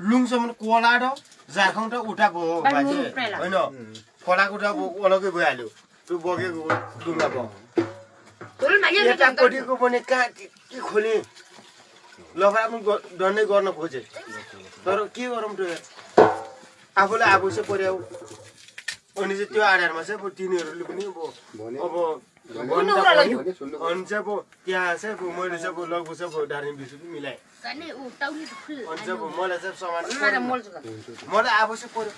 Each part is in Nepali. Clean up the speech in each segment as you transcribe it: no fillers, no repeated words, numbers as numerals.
लुङसम्म कोलाडो झारखङ त उठा भयो बाजे होइन खोलाको त अलग्गै भइहाल्यो त्यो बगेको डुङ्गा भयो यतापट्टिको पनि कहाँ के खोले लफडा पनि डन्नै गर्न खोजे तर के गरौँ त आफूलाई आफू चाहिँ पर्याउ अनि चाहिँ त्यो आधारमा चाहिँ अब तिनीहरूले पनि अब अनि चाहिँ अब त्यहाँ चाहिँ अब मैले चाहिँ अब लगभग चाहिँ अब दार्जिलिङ बिजुली मिलाएँ अनि चाहिँ अब मलाई चाहिँ सामान मलाई आफू चाहिँ पर्यो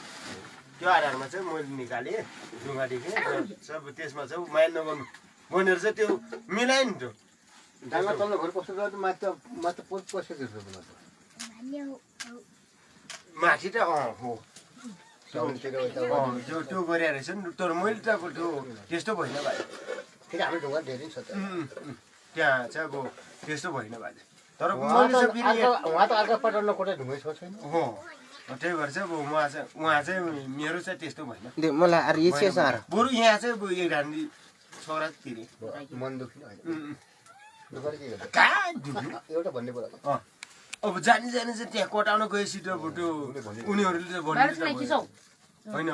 त्यो आधारमा चाहिँ मैले निकालेँ ढुङ्गादेखि सब त्यसमा चाहिँ माइल नगर्नु भनेर चाहिँ त्यो मिलाएँ नि त्यो डाँगा तल्लो घर कस्तो गर्दा माथि पसेको माथि त हो त्यो गरे रहेछ नि तर मैले त अब त्यो त्यस्तो भएन भाइ हाम्रो ढुङ्गा धेरै छ त्यहाँ चाहिँ अब त्यस्तो भएन भाइ तर उहाँ त अर्को पटाउन कोटा ढुङ्गै छ छैन हो त्यही भएर चाहिँ अब उहाँ चाहिँ मेरो चाहिँ त्यस्तो भएन मलाई बरु यहाँ चाहिँ अब एक ढान्डी छोरा तिरे मन दुख्ने एउटा भन्ने कुरा अब जाने चाहिँ त्यहाँ कोटाउन गएपछि त अब त्यो उनीहरूले चाहिँ भन्नु होइन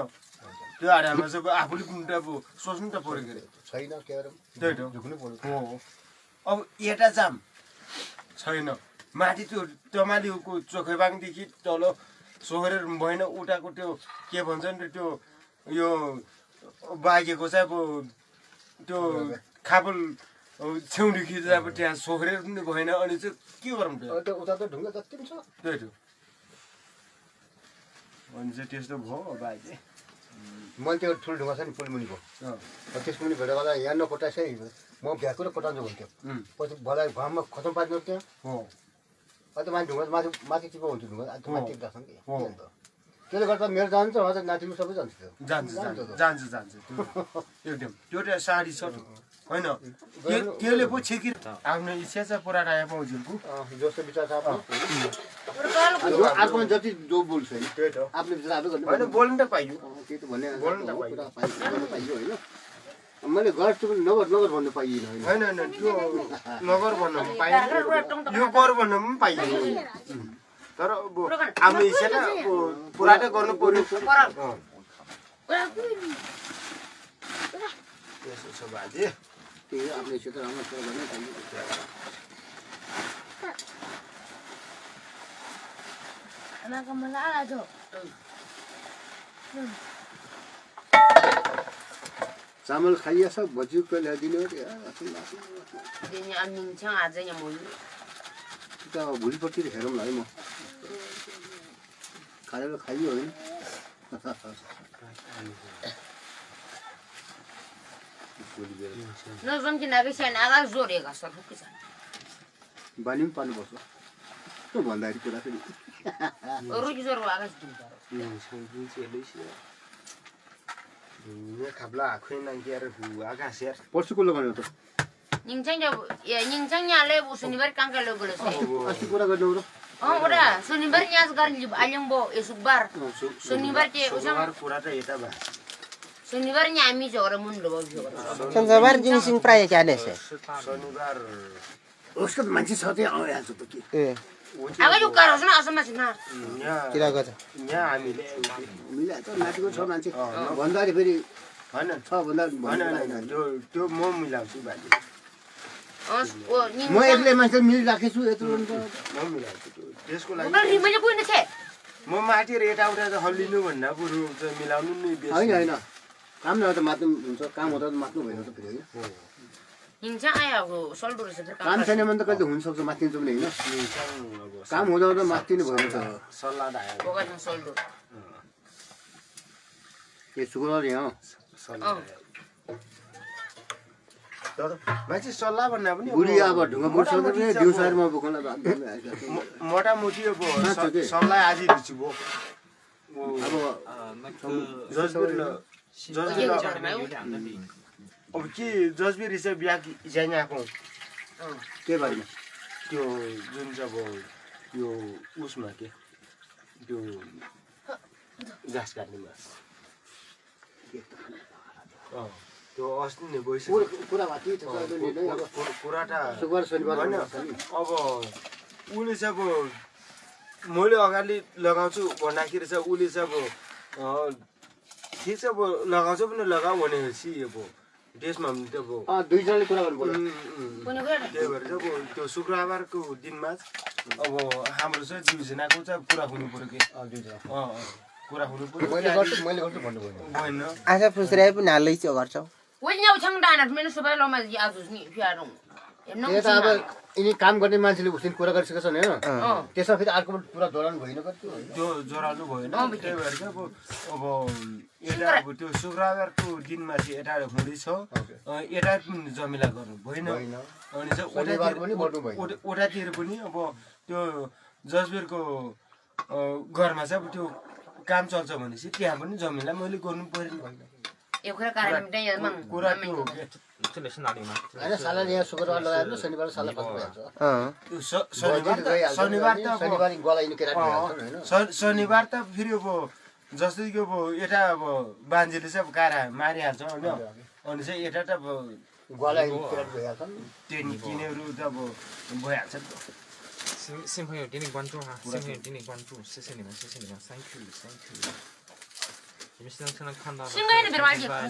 त्यो आधारमा चाहिँ आफूले पनि त अब सोच्नु त पऱ्यो के छैन त्यही त हो अब एटा जाम छैन माथि त्यो तमालीको चोखेबाङदेखि तल सोहोरेर भएन उताको त्यो के भन्छ नि त्यो यो बागेको चाहिँ अब त्यो खापल छेउदेखि चाहिँ अब त्यहाँ सोहोरेर पनि भएन अनि चाहिँ के गरौँ त्यो उता त ढुङ्गा जति पनि छ त्यही त अनि चाहिँ त्यस्तो भयो बाजे मैले त्यो ठुलो ढुङ्गा छ नि पुलमुनिको त्यसमुनि भेट गर्दा यहाँ नकोटाइ चाहिँ म भ्याएको र कोटाउँछु भन्थ्यो पछि भला घाममा खतम पारिदिनु त्यहाँ हो अहिले त माथि ढुङ्गा माथि टिप्पो हुन्छ ढुङ्गा माथि टिप्दासँग कि त्यसले गर्दा मेरो जान्छ उहाँ नातिनु सबै जान्छ जान्छ एकदम त्यो त साडी छ होइन त्यसले पो छेकी आफ्नो इच्छा छ पुरा आयो पाउँछुको जस्तो विचार छ अर्कोमा जति जो बोल्छ होइन त्यही त आफ्नो विचार आफै गर्नु होइन बोल्नु त पाइयो त्यही त भन्ने पाइयो होइन मैले गर्छु पनि नगर भन्नु पाइएन होइन त्यो नगर भन्न पाइएन यो गर भन्न पनि पाइएन तर अब आफ्नो इच्छा त पुरा त गर्नु पर्यो त्यसो छ बाजे त्यही हो आफ्नो इच्छा त राम्रो कुरा गर्नै पाइयो चामल खाइया सब बजुको ल्याइदिनु भोलिपट्टि हेरौँ ल है म खाएर खाइयो होइन बानी पनि पार्नुपर्छ भन्दाखेरि कुरा पनि खाप्ला आखै नाङ्किएर आकाश यार पर्सिको लगाउने त अस्ति कुरा गर्नु र शनिबार याज गर्ने आलिम्बो यसुबार शनिबार के कुरा त यता भए शनिबार नि हामी झगडा मुन्डो भयो शनिबार जिनिसिङ प्राय क्याले छ शनिबार उसको मान्छे छ त्यहाँ आइहाल्छ त के अब यो गरोस् न असम्म छैन किरा गर्छ यहाँ हामीले मिलाएको छ माथिको छ मान्छे भन्दाखेरि फेरि होइन छ भन्दा त्यो म मिलाउँछु बाजे म एक्लै मान्छे मिलिराखेको छु यत्रो म मिलाउँछु त्यसको लागि मैले बुझ्नु छ म माथि र यताउता त हल्लिनु भन्दा बरु चाहिँ मिलाउनु नि होइन काम नहुँदा मात्नु हुन्छ काम हुँदा मात्नु भएन त फेरि होइन हिंसा आयो सल्डो रहेछ काम छैन भने त कहिले हुनसक्छ माथिन्छ पनि होइन काम हुँदा हुँदा माथिनु भएन त सल्लाह आयो बगानमा सल्डो ए सुगर यहाँ तर मान्छे सल्लाह भन्दा पनि बुढी अब ढुङ्गा बुढ्छ दिउँसोमा बोक्नलाई मोटामोटी अब सल्लाह आजै दिन्छु भो अब अब के जसबेर चाहिँ बिहा जाने आएको के बारेमा त्यो जुन चाहिँ अब यो उसमा के त्यो घाँस काट्नेमा त्यो अस्ति नै भइसक्यो कुरा कुरा त शनिबार होइन अब उसले चाहिँ अब मैले अगाडि लगाउँछु भन्दाखेरि चाहिँ उसले चाहिँ अब ठिक छ अब लगाउँछ पनि लगाऊ भनेपछि अब ड्रेसमा पनि त्यो अब दुईजनाले कुरा गर्नु पर्यो त्यही भएर चाहिँ अब त्यो शुक्रबारको दिनमा अब हाम्रो चाहिँ दुईजनाको चाहिँ कुरा हुनु पर्यो कि कुरा हुनु पर्यो मैले गर्छु भन्नु पर्यो भएन आशा फुस्राए पनि हाल्दैछु गर्छौ Wanya uchang dana mena supaya lo mas azus ni fiarung. त्यो त अब यिनी काम गर्ने मान्छेले उसिन कुरा गरिसकेको छन् हैन त्यसमा फेरि अर्को पुरा दोहराउनु भएन कति त्यो जोराउनु भएन त्यही भएर चाहिँ अब यता अब त्यो शुक्रबारको दिनमा चाहिँ यता हुँदै छ यता पनि जमिला गर्नु भएन अनि चाहिँ ओटातिर पनि अब त्यो जजबेरको घरमा चाहिँ अब त्यो काम चल्छ भनेपछि त्यहाँ पनि जमिला मैले गर्नु पर्यो नि Ekor karam dia yang mang. कुरा त्यो हो कि हैन साला यहाँ शुक्रबार लगाएर शनिबार साला बन्द भइहाल्छ शनिबार त शनिबार गलाइनु केटा हैन शनिबार त फेरि अब जस्तै कि अब यता अब बान्जेले चाहिँ अब कारा मारिहाल्छ होइन अनि चाहिँ यता त अब गलाइनु केटा भइहाल्छ त्यो किनेहरू त अब भइहाल्छ नि त 新朋友点点关注哈，新朋友点点关注，谢谢你们，thank you。你们现在看到的是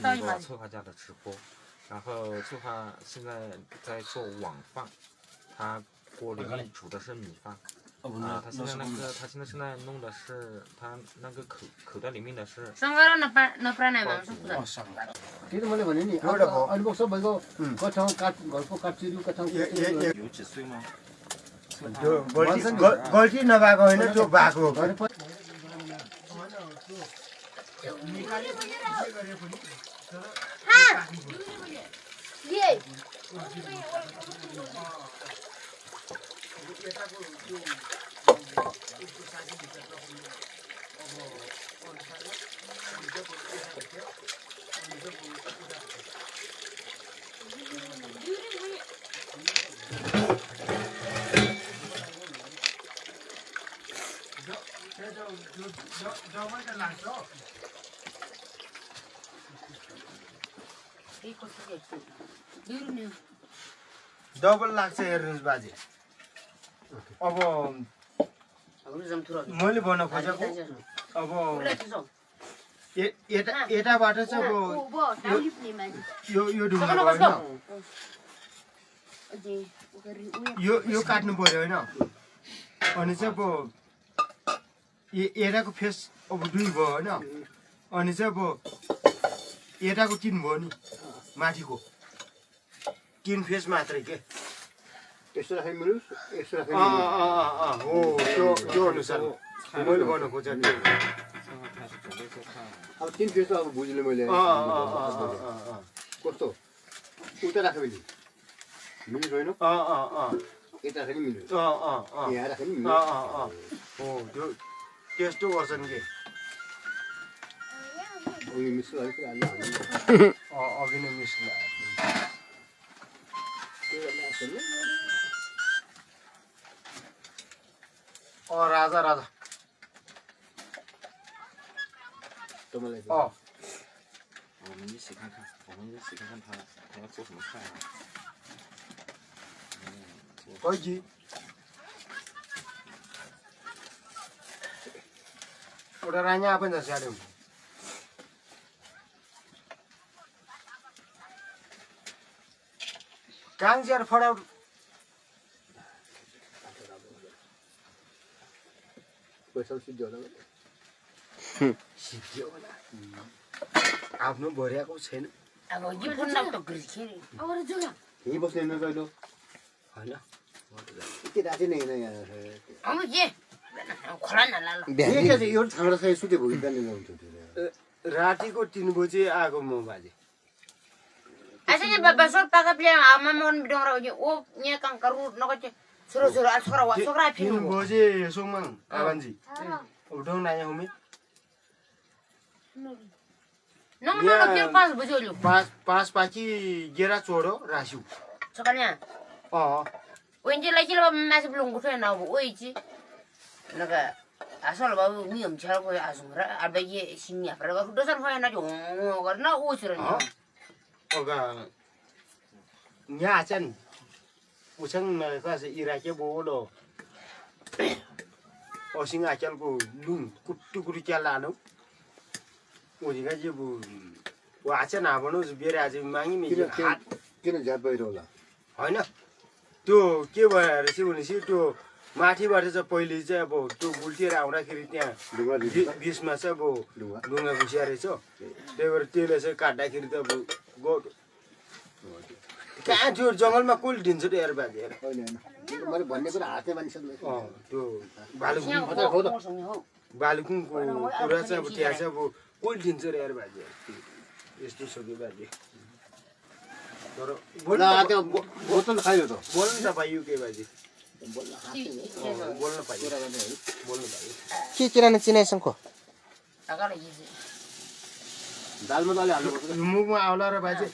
在我策划家的直播，然后策划现在在做网饭，他锅里面煮的是米饭，他现在弄的是他那个口袋里面的是。Sangara na pranay mang sukusan. त्यो त मैले भने नि अनुभव सबैको कठाउँ काट घरको काटचिरू कठाउँ 有几岁吗？ गल्ती नभएको होइन त्यो भएको हो डबल लाग्छ हेर्नुहोस् बाजे अब मैले भन्न खोजेको अब यताबाट चाहिँ अब यो ढुङ्गा होइन यो काट्नु पर्यो होइन अनि चाहिँ अब यताको फेस अब दुई भयो होइन अनि चाहिँ अब यताको तिन भयो नि माथिको तिन फेस मात्रै के यस्तो राख्ने मिलोस् यस्तो राख्ने हो त्यो अनुसार मैले भन्न खोजेको अब तीन फेस त अब बुझ्नु मैले कस्तो उता राख्यो भने मिल्छ होइन यता राख्यो नि मिल्छ यहाँ राख्यो नि मिल्छ हो त्यो त्यस्तो गर्छन् के अघि मिस अघि नै मिस राजा 怎么来着？ 我们一起看看他要做什么菜啊？ 거기 orangnya apa nggak sih ada? Kang jar फड़ा पैसा सिद्धि होला सिद्धि होला आफ्नो भरियाको छैन अब यो फन्डा त ग्रिछि अब जग्गा यही बस्ने न कहिलो हैन के राति नै हैन यहाँ अब के खोला न लाल के के यो छाङ्रा चाहिँ सुते भयो बिहान ल्याउँछु रातिको 3 बजे आएको म बाजे Asanya babasok pagaplia amamon bidong raw o nya kang karu nokoche suro asora wa sokra 3 बजे सोमङ आबान्जी उठाउन आए हुमे no kir pas bojolu pass पाकी गेरा छोडो रासिउ sakanya wenje lagi lo masih belum gue na bu oiji naga asal babu mium chal ko asura abaye sinya para ko dosan fa na jo karena usirnya oga nya chen uchang na ka se irake bo lo 어싱 아짤고 룽 꾸뚜꾸리 잘라노 우리가 이제 뭐 아차 나보노 비에 아주 많이 미지 किन ज्याप भइरह होला होइन त्यो के भएर चाहिँ भनेपछि त्यो माथिबाट चाहिँ पहिले चाहिँ अब त्यो गुल्टिएर आउँदाखेरि त्यहाँ बिचमा चाहिँ अब ढुङ्गा घुसिया रहेछ त्यही भएर त्यसले चाहिँ काट्दाखेरि त अब कहाँ त्यो जङ्गलमा कसले दिन्छ त यार बाजे होइन होइन मैले भन्ने कुरा हातले मानिसक्नु त्यो भालुकुङको कुरा चाहिँ अब त्यहाँ चाहिँ अब कसले दिन्छ र यार बाजे यस्तो छ कि बाजे तर बोतल खायो त बोल्नु त पाइयो के बाजे बोल्न पाइयो बोल्नु पाइयो के किराना चिनाइसँगको दालमा त अलि हाल्नुपर्छ मुखमा आउला र बाजे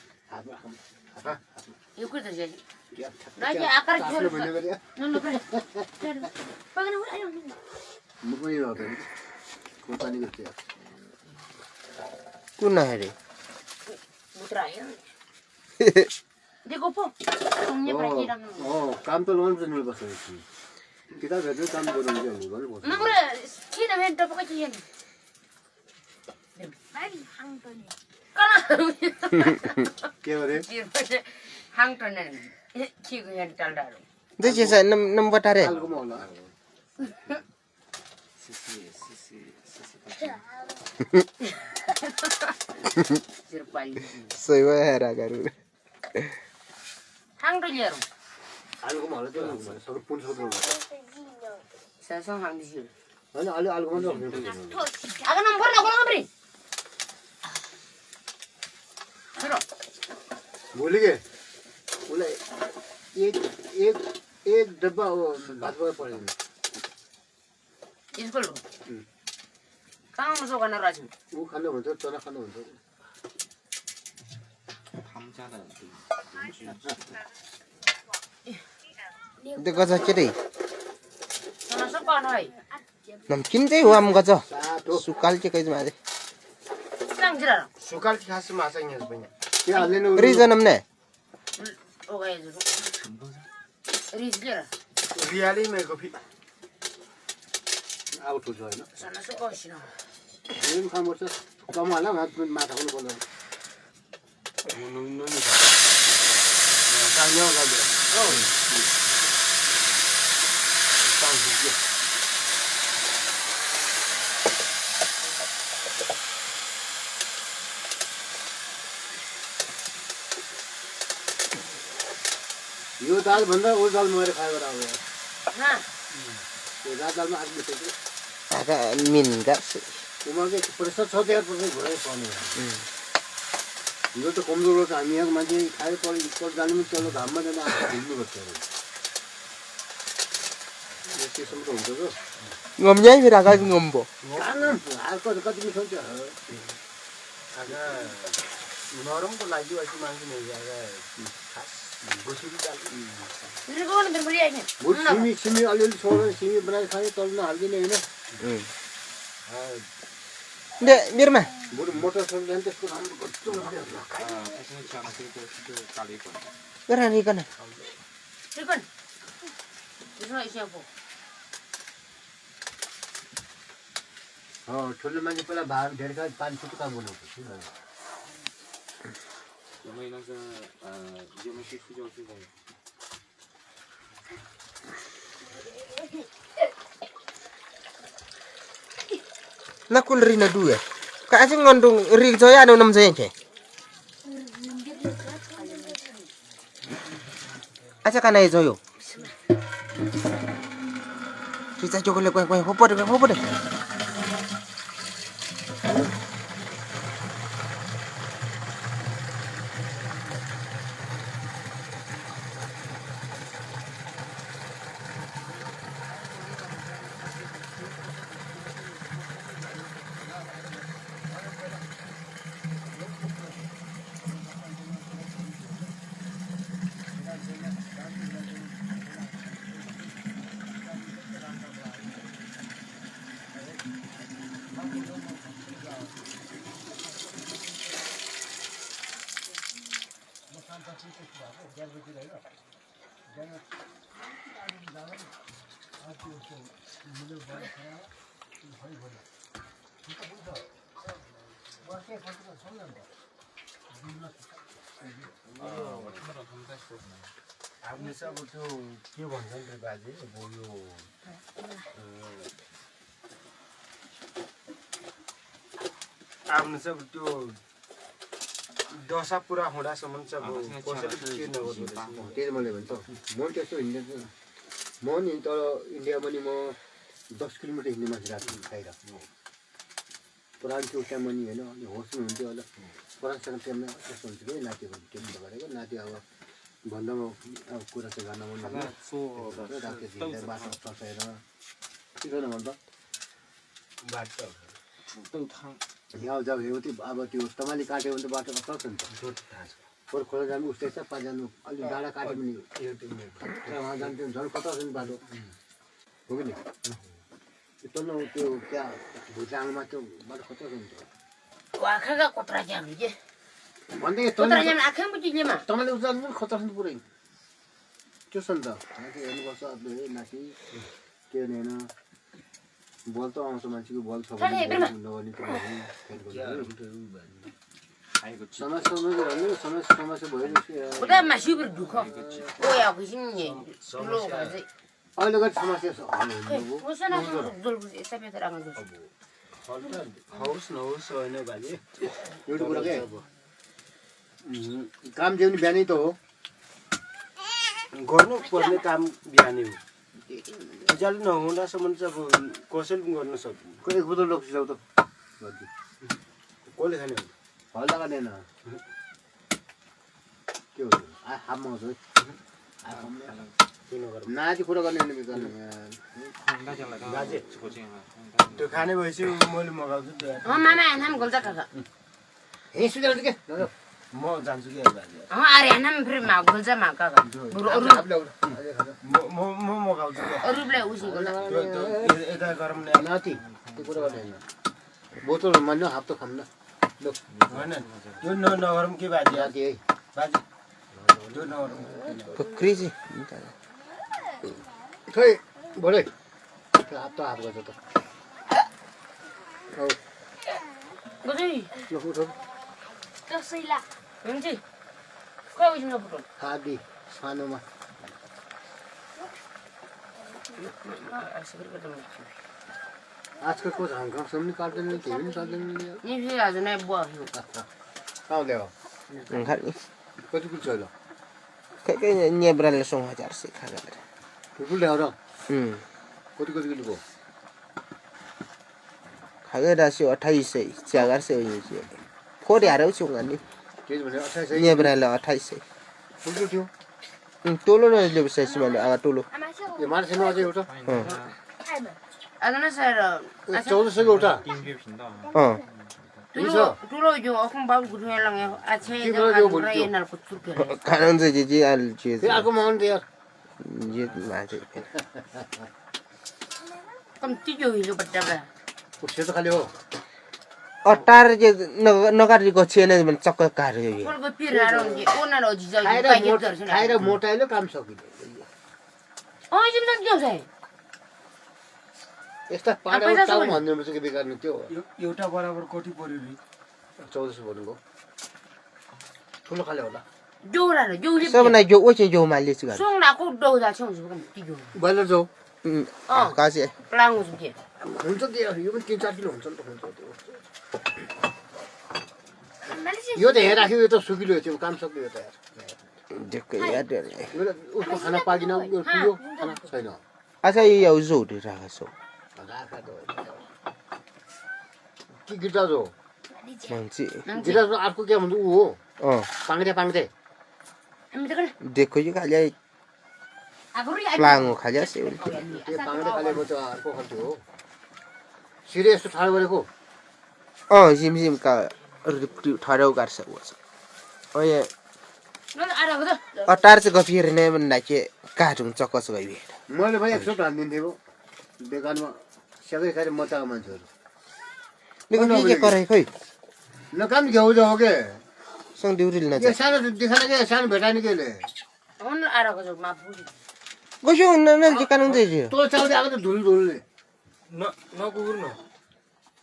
यो कुर्ता चाहिँ राजा आकार आफ्नो भन्ने गरे नन्नु पर्यो पगन उयो म पनि रहत खोर्सानी गर्छ कुन हेरे मुत्रा आयो देखो पो तुमने प्राचीन काम त लोन चाहिँ मिल्छ किताब हेर्नु काम गर्नु गर्नु नम्बर किन भेट टपक चाहिँ नि भाइ हाङटने के गरे हाङटने के गयो टालडारो देखिए सर नम बता रहे हालकोमा होला सही वो है रागारू हाङटलियरो हालकोमा होला त्यो सबै पुन सक्नु ससँग हाङदिसु हैन अलि हालकोमा त आगा नम्बर न कोन गबरी सुनो भोलि के उसलाई एक डब्बा भात पऱ्यो स्कुल कहाँ मसो गर्न राजु ऊ खानु भन्छ चना खानु भन्छ देखो जा के रे सना सब पान है नमकीन चाहिँ हो आम गज सातो सुकाल के कइज मारे सँग जिरा सुकाल खास माछा यहाँ पनि के हाल्दैन रिजन हमने ओ गाय जो रिज जिरा रियाली मेरो फि अब ठुल्छ होइन सना सब बसिन यो खानुपर्छ कम होला माछा पनि बोल्नु नुन नि कान्यो गाले ओ सांसियो यो दाल भन्दा ऊ दाल मैले खाएर आऊ हा यो दालमा आग मिठो आगा मिन गा उमाके प्रेसर छ त्यहाँ पनि घरै पर्ने यो त कमजोर हो त हामी यहाँ मान्छे खायो पढ जानु पनि चल्नु घाममा जानु घुम्नु पर्छ यो त्यसो त हुन्छ त ngom nhai fi raga ngom bo अर्को कति मिठो हुन्छ आगा नरमको लागि अहिले मान्छे नै आगा खास गोसुरी दाल मेरो कोन बेर बढी आइने सिमी सिमी अलिअलि छोडेर सिमी बनाएर खायो तल नहाल्दिने होइन दे बिरमा बरु मोटर सोटर जाने त्यसको राम्रो कस्तो गरा नि कना रिकन त्यसमा इस्यापो ठुलो मान्छे पहिला भात धेरै खायो पानी छुट्टो काम गर्नुपर्छ na kul ri na duwe ka asing ngondong ri joya no nam joya ke acha kana e joyo kita jogole koi koi hopo de आफ्नो चाहिँ अब त्यो के भन्छन् रे बाजे अब यो आफ्नो चाहिँ अब त्यो दशा पुरा हुँदासम्म चाहिँ अब कसैले के नगर्नु रहेछ त्यही मैले भन्छ म त्यस्तो हिँड्दैन म नि तर इन्डियामा नि म 10 किलोमिटर हिँड्ने मान्छे राख्छु बाहिर पुरानो त्यो टाइममा नि होइन अलि होस् हुन्थ्यो होला पुरानो टाइममा त्यस्तो हुन्छ कि नातिको टेन्ट गरेको नाति अब भन्दामा अब कुरा चाहिँ गर्न मन राति हिँडेर बाटो फसाएर के गर्न भन्छ बाटो यहाँ जब हेर्यो अब त्यो तमाली काट्यो भने त बाटो कस्तो हुन्छ खोर खोला जानु उस्तै छ पा जानु अलि डाँडा काट्यो भने उहाँ जानु त्यो झन् कता छ नि बाटो हो कि नि तल त्यो क्या भुटाङमा त्यो बाटो कता हुन्छ वाखाका कोत्रा जाम जे भन्दै कोत्रा जाम आखै बुझिले मा तमाले उजाल्नु पनि खतरा छ नि पुरै त्यो छ नि त माथि हेर्नुपर्छ अब माथि के होइन बल त आउँछ मान्छेको बल छ भने नगर्ने समस्या भयो उता मासिबर दुख ओ या किसिम नि लो गाजे अहिले गएर समस्या छ ओसना दुल सबै त राख्नु होस् नहोस् होइन बाजे एउटा कुरा के काम जेउने बिहानै त हो गर्नु पर्ने काम बिहानै हो उज्यालो नहुँदासम्म चाहिँ अब कसैले पनि गर्न सक्दैन कोही एक बोतल रक्सी ल्याउ त कसले खाने हो हल्ला गर्दैन के हो हाफमा आउँछ त्यो नगर नाति कुरा गर्ने बाजे त्यो खाने भएपछि मैले मगाउँछु त्यो मामा नाम गल्जा काका हे सुझाउ के म जान्छु कि बाजे अरे नाम फेरि मा गल्जा मा काका म मगाउँछु क्या अरुले उसी गल्जा यता गरम नाति त्यो कुरा गर्दैन बोतल मान्नु हाफ त खाम न होइन त्यो नगरौँ के बाजे नाति है बाजे त्यो नगरौँ क्रेजी खै बोले त्यो हाफ त हाफ गर्छ त औ गजै यो उठ कसैला हुन्छ कहिले न फुटो खादी सानोमा आजकल को घाँसम्म नि काट्दैन केही पनि काट्दैन नि फेरि आज नै बुवा कहाँ ल्यायो खालि कति पुग्छ ल खै नेब्राले 1000 से खागा ठुल्ठुलो ल्याएर कति कति किलोको खागा रासि 2800 400 हो यो फोरे हारौ छु गनि त्यही भने 2800 नेब्राले 2800 ठुल्ठुलो थियो टोलो न लेबसै मैले आगा टोलो यो मार्छेन अझै एउटा आज न सर 1400 को एउटा ठुलो जो अखम बाबु गुठ्या लङ आछे जो रायनल कुचुर के खान चाहिँ जे आल जे फेरि अर्को माउन्ट यार जे माजे कम तिजो हिजो बट्टा उठ्यो त खाली हो अटार जे नगारीको छेन भने चक्क कार्यो यो फलको पिरारो जे ओना रो जिजो खाएर मोटाइलो काम सकिन्छ ओ जिम न के छ यस्ता पाडा टाउ भन्नु पर्छ के बेकार नि त्यो एउटा बराबर कोठी पर्यो रे 1400 भन्नुको ठुलो खाले होला जोरा र जोले सब नै जो ओचे जो माले छु गर सोङडा को डौदा छ कम तिजो बइलर जाऊ कासे प्लाङो छु के हुन्छ त्यो यो पनि 3-4 किलो हुन्छ नि त हुन्छ त्यो यो त हेर राख्यो यो त सुकिलो थियो काम सक्यो यो त यार देखै याद उसको खाना पाकिन यो पुग्यो खाना छैन अच्छा यो जो दे राखा छौ राखा त के गिटा जो मान्छे गिटा जो अर्को के भन्छ उ हो पाङ्दे हामी त देखो यो खाली आगुरी प्लाङो खाली से त्यो पाङ्दे खाले म त अर्को खाल्थ्यो हो सिरे यस्तो ठाडो गरेको जिम का ठहराउ गर्छ वस ओए न आराको त अटार चाहिँ गफिर नै भन्दा के काटुङ चक्कस गइबे मैले भाइ 100 हान्दिन्थे हो बेकारमा सबै खाएर मचाको मान्छेहरू लेकिन के करे खै न काम घ्याउ जाऊ के सँग दिउरिल न यो सानो देखाना के सानो भेटानी केले on ara ko ma pu Gosyo na jikanung deji. तो चाउले आएको त धुलधुलले नकुकुर्नु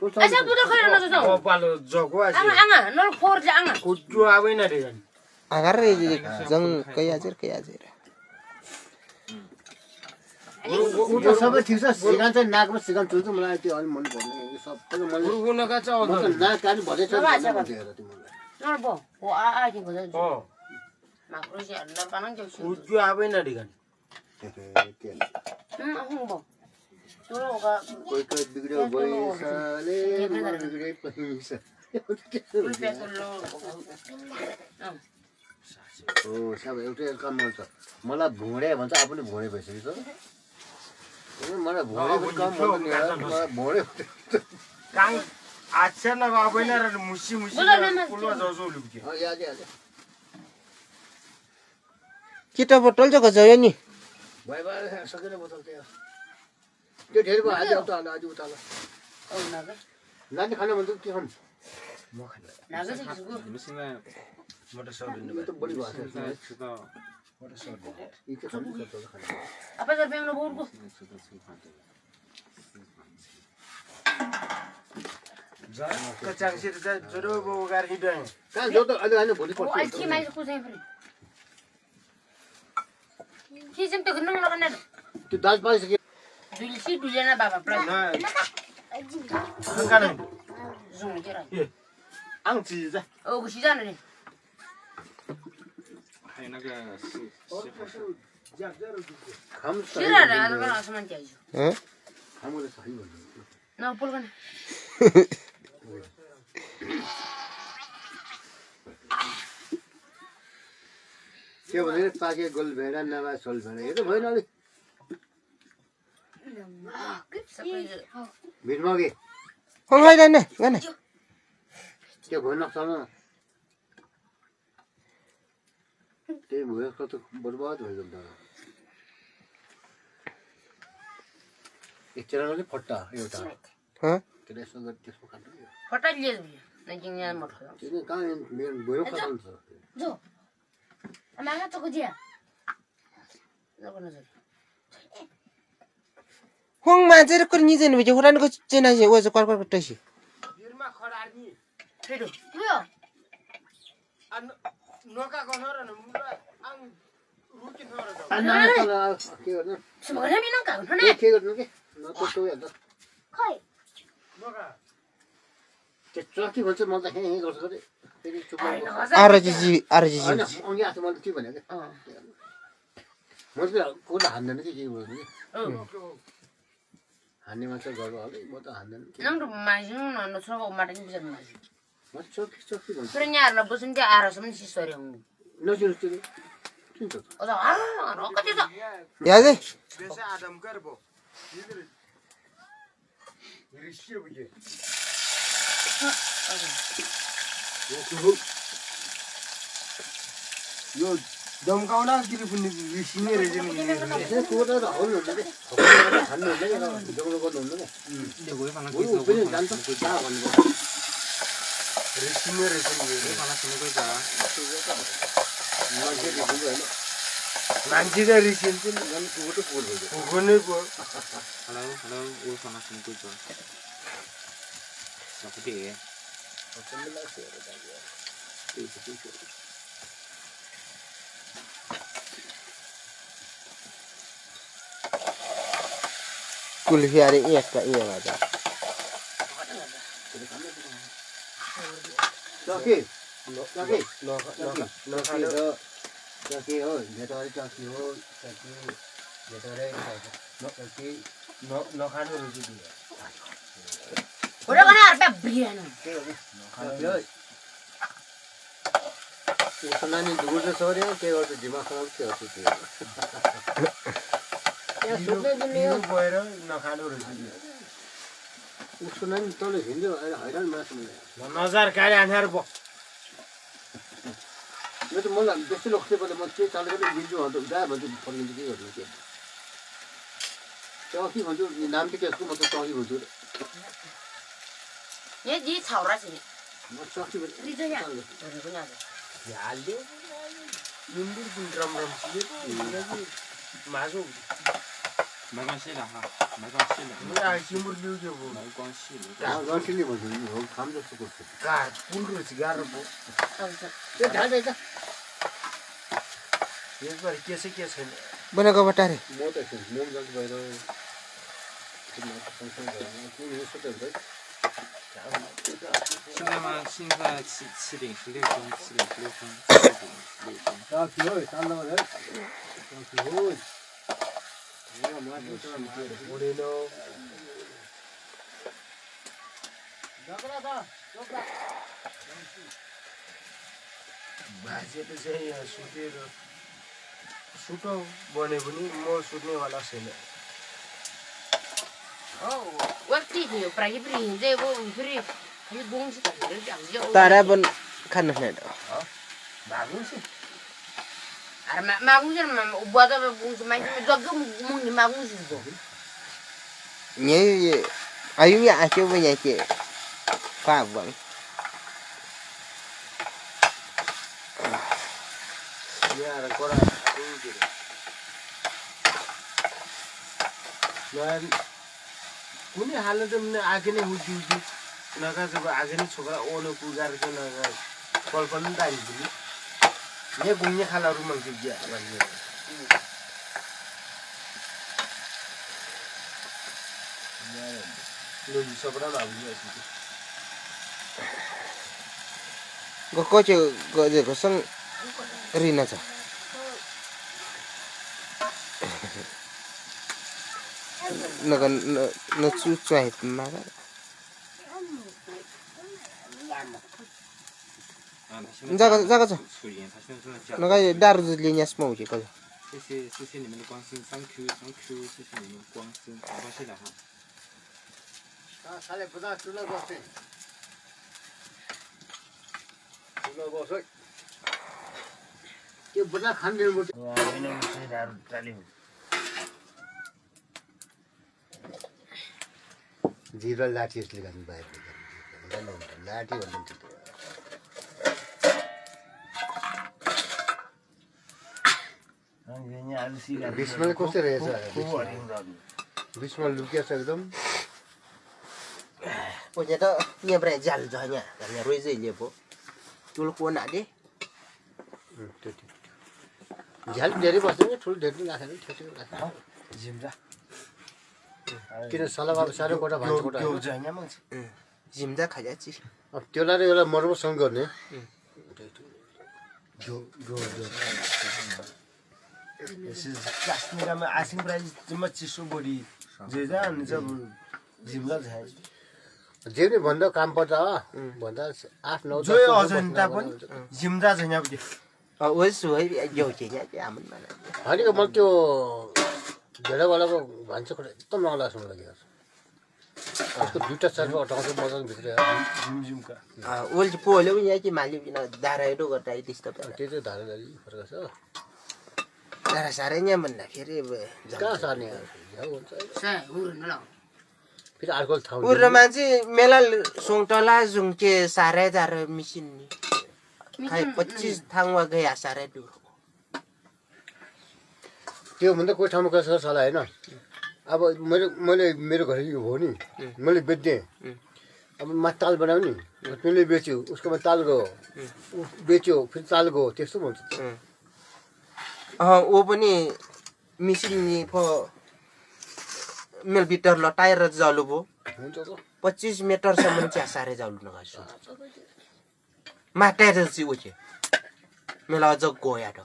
Asa puto khare na sa. पालो जगो आज Anga no khor ja anga. कुजु आबै न रे Agar jang kaya jir. ऊ त सबै ठिक छ सिगान चाहिँ नाकमा सिगान चुल्छ मलाई त्यो अलि मन पर्ने सबैको मन गुरुगुनका छ म त नाक कान भदै छ तिमीलाई No bo. O a ki ko ja. A Ma ko ja na panang ja su. कुजु आबै न रे Hung bo. Turo ga कोही कोही बिग्रियो बैसाले बिग्रे पैसा peso lo. हो सब एउटै काम गर्छ मलाई भुँडे भन्छ आफूले भुँडे भइसक्यो त मलाई भुँडे काम गर्नु मलाई भुँडे काङ आछ्या न आबै न रे मुसी पुलवा जसो लुक्यो याद याद Kita botol jaga jaya ni. भाइ भाइ सकेन बोतल त्यो ढेर भयो आज उता आज उता O na ga. नानी खाने भन्छ के खानु म खान्न Na ga sa su. 你们现在 म त सक्दिन यो त बढी भएको 现 छ 在吃到 म त सक्दिन यी के खानु सक्छ खानु Apa sa peng no bur ko. 吃到吃饭的。 जा कचाङ सिर जा जरो बो गार हिडे कहाँ जो त अलि अलि भोलि O पर्छ al ki mai ko sa fri. Ki sim to gnung lo kana. त्यो दाल पाइसक्यो Dulsi dulena baba pra. न खान Zung jera. आङ चिज जा O ko si ja na ni. 还有那个是 खाम Sira ra al kana asman chai. Eh? खामले सही भन्नु Na pul kana. के भने पाके गोल भेडा नभए सोल भेडा यो त भएन अलि Sakai. भिडमागे Hong hai dan ne, gana. त्यो भएन सँग त्यही भयो कस्तो बर्बाद भयो त एकचराले फट्टा एउटा Ha? त्यसले यसो गरी त्यसको खानु Phata liye. Na jing ya mo thala. त्यो कहाँ भयो खानु छ Jo. Ama to ko dia. Na ko na sa. Hong majer ko ni jen bije horan ko chena je wa kwar tashi. भिरमा खडार्नी Pedo. Yo. नका गनर न मुला आङ रुकिन र के गर्नु Semoga mi nang ka. के गर्नु के नतो हेर्दा Khoi. नका त्यो चर्की भन्छ म त हे हे गर्छ अरे फेरि चुप Arjiji. होइन अघि आएको मैले के भनेको म चाहिँ कोही हान्दैन कि के गर्नु कि हान्ने मान्छे गर्नु होला म त हान्दैन Nang du ma jing no so ko ma tin bisa ma. म चर्की चर्की भन्छ Pero nya na busun ja ara sam si story ng. नजिक त्यो किन त O da ro ka ti sa. Ya de. बेसा आदम कर बो इधर ऋषि बुझे यो दमकाउना किरी पुनि ऋषि नै रहेछ नि त्यसले कोटा त हाल्नु हुन्छ कि हान्नु हुन्छ कि जग्गा गर्नु हुन्छ कि 这我放那 ऊ पनि जान्छ कहाँ भन्नु ऋषि नै रहेछ नि 我放那什么规则啊？ मान्छे देखिन्छ होइन मान्छेका ऋषि चाहिँ झन् कोटो पोल भयो पुग्नै पो Hello hello，我放那什么规则？小蝴蝶， Kulfi are ekta iya baja. चर्की चर्की नखानु चर्की हो भेटवारी चर्की हो चर्की भेटवारी चर्की नखानु ऋषि दियो Ora kana arba briano. उसको नानी ढुकुर सऱ्यो के गर्छ दिमाग खराब के गर्छ त्यो दिनु गएर नखानु ऋषि दियो उसको नानी तल हिँड्यो हैरान मासु नजर काले आन्थार बो म त मलाई बेसी लोक्सेपछि म के चालेको दिन्छु अन्त उता भन्छु फर्किन्छु के गर्नु के चौकी भन्छु नाम चाहिँ के यसको म त चौकी भन्छु Ye ji chau ra si. म चौकी भन्छु Ri ja ya. Ri ko nya. हाल्दियो निम्बुर जुन रम रम सियो 马术，没关系的哈，没关系的，你俩心不溜就不，没关系的。 넌 틀리 보지. 이거 감도 쓰고 있어. 가, 불로 지가를 보. 잘 됐다. 얘가 깨서. Bana ka batare. 뭐 됐어. 몸 잡고 봐요. 지금 상상 거야. 이거 소대 돼. 现在吗？现在7:16分，7:16分。 자, 기호이 달라가네. 자, 기호이. 내가 맞은 사람 우리는 나가라다. 좁다. भाषा चाहिँ यहाँ सुतेर सुटो बने पनि म सुत्नेवाला छैन waktu itu pergi beri deh bu beri kami bung sih tak jauh. Tara ban khanas na do. भाग्नु चाहिँ Magung sih buat apa bung sih macam jaga mung ni magung sih tu. Nye ayu ya acho ba ya che. Fa bang. यहाँ कोरा यहाँ कुनै हालतमा आगे नै हुँदै नगा जब आगे नै छोकरा ओलो पुगार के नगा कल्पना दाइ पनि यहाँ घुम्ने खालाहरू मान्छे क्या भन्ने लोली सबरा भाग्नु Go che go je go sang rina cha. Naga na chu chai ma ga. 자가 자. 나가 다르즈 리냐 스모 지 거. 谢谢你们的关心 ，Thank you，谢谢你们关心，没关系的哈。 자, 살에 보다 줄러봤어. 줄러봤어. त्यो बुढा खानदेन 못 यहाँ मुसेराहरू चाल्यो जिरो लाठी यसले गर्नु बाहिर लाठी भन्नु यहाँ अलसिला बिचमा कस्तो रहेछ बिचमा लुकिया छ एकदम Punya to nya bre jal jo nya. Nya roi zai le po. Tu lo ko na de. झ्याल धेरै बस्दैन ठुलो धेरै राखेर ठेटेर राखेर जिम्रा किन सलाब साह्रो कोटा भान्सा कोटा त्यो चाहिँ यहाँ मान्छे Jimda khaja chi. अब त्यसलाई एउटा मर्मसँग गर्ने काश्मीरमा आसिङ प्राइस जिम्मा चिसो बढी जे जहाँ अनि जब जिम्रा झाइ जे नै भन्दा काम पर्दा भन्दा 8-9 जो अजन्ता पनि जिम्रा चाहिँ यहाँ Oi suai yo che nya ya mun ma. Haricot मलाई त्यो भेडावालाको भान्सा कोटा एकदम नलाग्छ मलाई त्यसको दुईटा चारवटा अटाउँछ मजाले भित्र झिमझिमका Ol ji po le nya chi ma li na dara do ga tai dis ta. त्यो चाहिँ धाराधारी फरक छ Dara sare nya mun na fere be. कहाँ सार्ने झ्याउ हुन्छ Saya urun lah. फेरि अर्को ठाउँ Ur manji melal song tola jung che sare dar mission ni. Kai 25 thangwa gaya sare du. त्यो भन्दा कोही ठाउँमा कसो सल्लाह होइन अब मैले मेरो घर यो हो नि मैले बेच्दिएँ अब ताल बनाउने त्यसले बेच्यो उसकोमा ताल गयो बेच्यो फेरि ताल गयो त्यस्तो हुन्छ O पनि mission ni po mel bitter lo tire jalu bo. हुन्छ त 25 meter सम्म च्या सारे जालु नगासु माटेर चाहिँ उचे मेला अझ गया त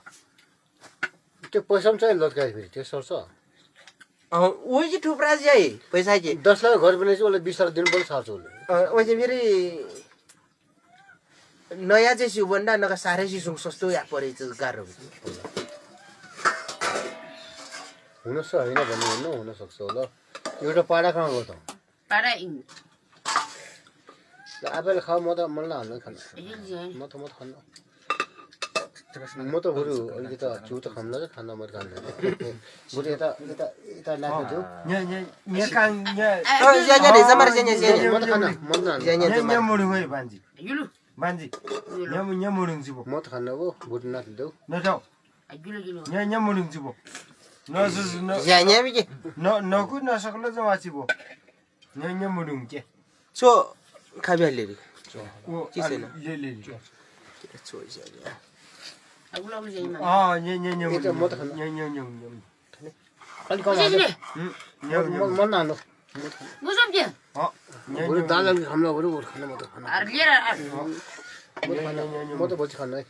त्यो पैसा पनि चाहिँ लत्कायो फेरि त्यो सर्छ ओ जी थुप्रा जाई पैसा के 10 लाख घर बनाएपछि उसले 20 लाख दिनु पनि सार्छ उसले ओ चाहिँ फेरि नयाँ चाहिँ सुभन्दा नका सारे सिसुङ सस्तो या परे चाहिँ गाह्रो हुनस् होइन भन्ने होइन हुनसक्छ होला एउटा पाडा कहाँ गयो त Pada ini. आफैले खाऊ म त मलाई हाल्नु खानु म त खान्न म त बरु अलिकति छु त खान्न खान्न मैले खान्न बरु यता यता यता लाग्यो यहाँ काङ ज्याnya desa mar ज्याnya म त खान्न म त ज्याnya यहाँ मुडुङ है बान्जी Yulu. बान्जी यहाँ मुडुङ जिबो म त खान्न हो बुढी नाथ देऊ नजाऊ Yulu. यहाँ मुडुङ जिबो Dạ bi ke. nó cứ nó sao nó ra chỉ bộ nhớ một đường chứ So khabya le. chỉ xem nó lê So ja. Aku lalu jadi mana? nhớ 빨리 Kau 가면 안 sini. 돼. 뭐나 너. Musuh dia. 우리 달랑 가면 그러고 하나 못 하나. Arliar. 뭐도 못 가나.